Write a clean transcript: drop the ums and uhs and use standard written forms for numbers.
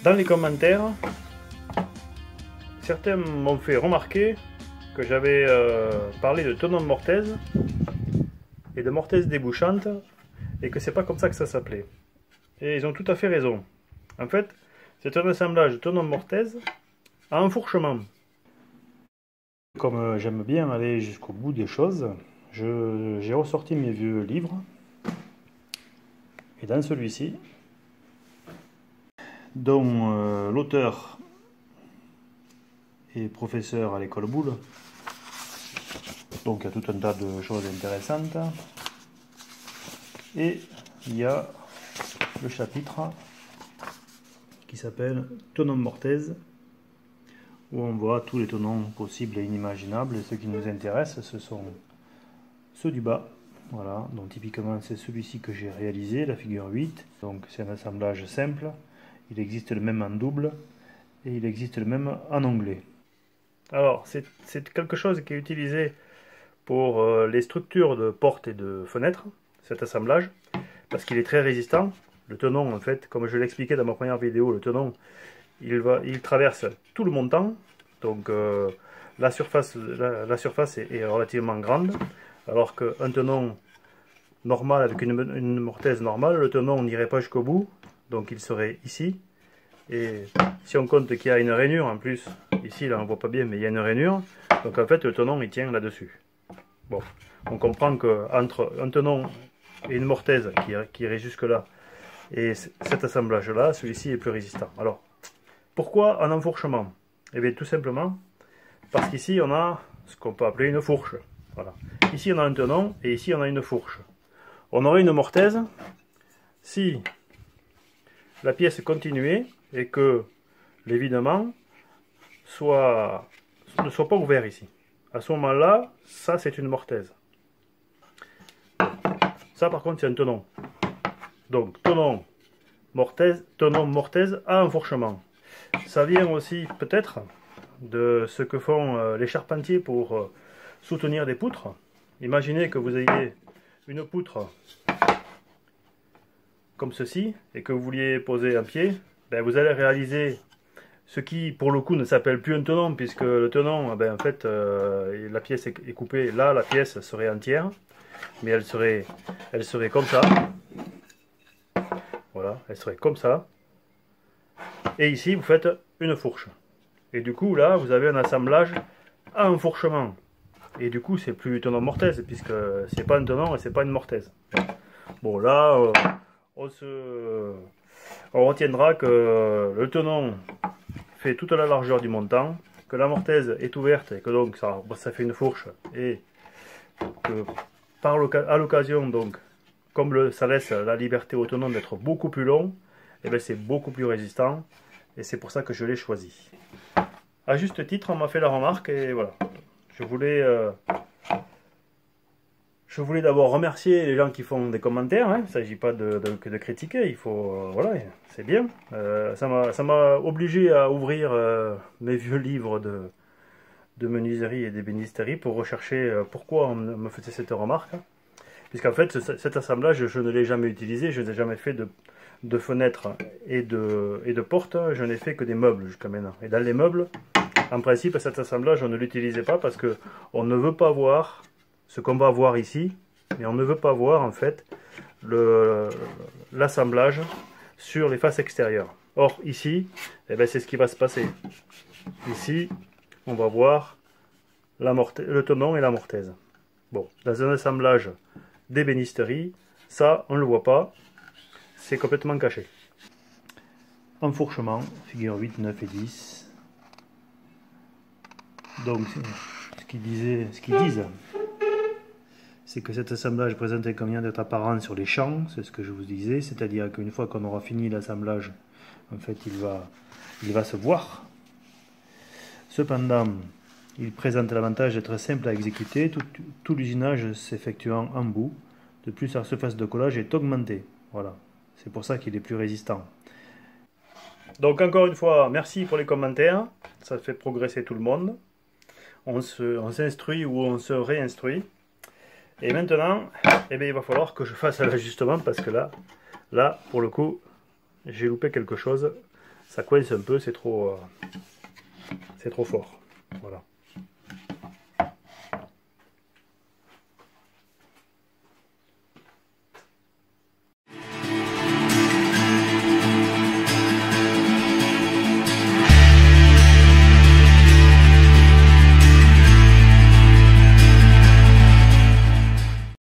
Dans les commentaires, certains m'ont fait remarquer que j'avais parlé de tenon de mortaise et de mortaise débouchante et que c'est pas comme ça que ça s'appelait. Et ils ont tout à fait raison. En fait, c'est un assemblage de tenon de mortaise à enfourchement. Comme j'aime bien aller jusqu'au bout des choses, j'ai ressorti mes vieux livres. Et dans celui-ci, dont l'auteur est professeur à l'école Boulle, donc il y a tout un tas de choses intéressantes. Et il y a le chapitre qui s'appelle tenon de mortaise, où on voit tous les tenons possibles et inimaginables. Et ceux qui nous intéressent, ce sont ceux du bas. Voilà, donc typiquement c'est celui-ci que j'ai réalisé, la figure 8. Donc c'est un assemblage simple. Il existe le même en double et il existe le même en onglet. Alors c'est quelque chose qui est utilisé pour les structures de portes et de fenêtres, cet assemblage, parce qu'il est très résistant. Le tenon, en fait, comme je l'expliquais dans ma première vidéo, le tenon, il traverse tout le montant. Donc la surface est relativement grande, alors qu'un tenon normal avec une mortaise normale, le tenon n'irait pas jusqu'au bout, donc il serait ici. Et si on compte qu'il y a une rainure en plus, ici là on voit pas bien, mais il y a une rainure, donc en fait le tenon il tient là-dessus. Bon, on comprend qu'entre un tenon et une mortaise qui irait jusque là, et cet assemblage là, celui-ci est plus résistant. Alors, pourquoi un enfourchement? Eh bien tout simplement parce qu'ici on a ce qu'on peut appeler une fourche. Voilà. Ici on a un tenon et ici on a une fourche. On aurait une mortaise si la pièce continuait et que l'évidement ne soit pas ouvert ici. À ce moment-là, ça c'est une mortaise. Ça par contre c'est un tenon. Donc tenon, mortaise à enfourchement. Ça vient aussi peut-être de ce que font les charpentiers pour soutenir des poutres. Imaginez que vous ayez une poutre comme ceci et que vous vouliez poser un pied, ben vous allez réaliser ce qui pour le coup ne s'appelle plus un tenon, puisque le tenon, ben, en fait la pièce est coupée, là la pièce serait entière, mais elle serait comme ça. Voilà, elle serait comme ça. Et ici vous faites une fourche. Et du coup là vous avez un assemblage à enfourchement. Et du coup c'est plus tenon mortaise, puisque c'est pas un tenon et c'est pas une mortaise. Bon là on retiendra que le tenon fait toute la largeur du montant, que la mortaise est ouverte et que donc ça fait une fourche, et que à l'occasion, donc comme ça laisse la liberté au tenon d'être beaucoup plus long, et bien c'est beaucoup plus résistant, et c'est pour ça que je l'ai choisi. À juste titre, on m'a fait la remarque, et voilà. Je voulais d'abord remercier les gens qui font des commentaires, hein. Il ne s'agit pas de critiquer, il faut, voilà, c'est bien. Ça m'a obligé à ouvrir mes vieux livres de menuiserie et d'ébénisterie pour rechercher pourquoi on me faisait cette remarque. Puisqu'en fait, cet assemblage, je ne l'ai jamais utilisé, je n'ai jamais fait de fenêtres et de portes, je n'ai fait que des meubles jusqu'à maintenant. Et dans les meubles, en principe, cet assemblage, on ne l'utilisait pas parce qu'on ne veut pas voir ce qu'on va voir ici, mais on ne veut pas voir en fait l'assemblage sur les faces extérieures. Or ici, eh ben, c'est ce qui va se passer. Ici, on va voir le tenon et la mortaise. Bon, dans un assemblage d'ébénisterie, ça on ne le voit pas, c'est complètement caché. Enfourchement, figure 8, 9 et 10. Donc ce qu'ils disent, c'est que cet assemblage présente un inconvénient d'être apparent sur les champs, c'est ce que je vous disais, c'est-à-dire qu'une fois qu'on aura fini l'assemblage, en fait il va se voir. Cependant, il présente l'avantage d'être simple à exécuter, tout l'usinage s'effectuant en bout. De plus, sa surface de collage est augmentée. Voilà, c'est pour ça qu'il est plus résistant. Donc encore une fois, merci pour les commentaires, ça fait progresser tout le monde. On s'instruit ou on se réinstruit. Et maintenant, eh bien, il va falloir que je fasse l'ajustement parce que là, pour le coup, j'ai loupé quelque chose. ça coince un peu, c'est trop fort. Voilà.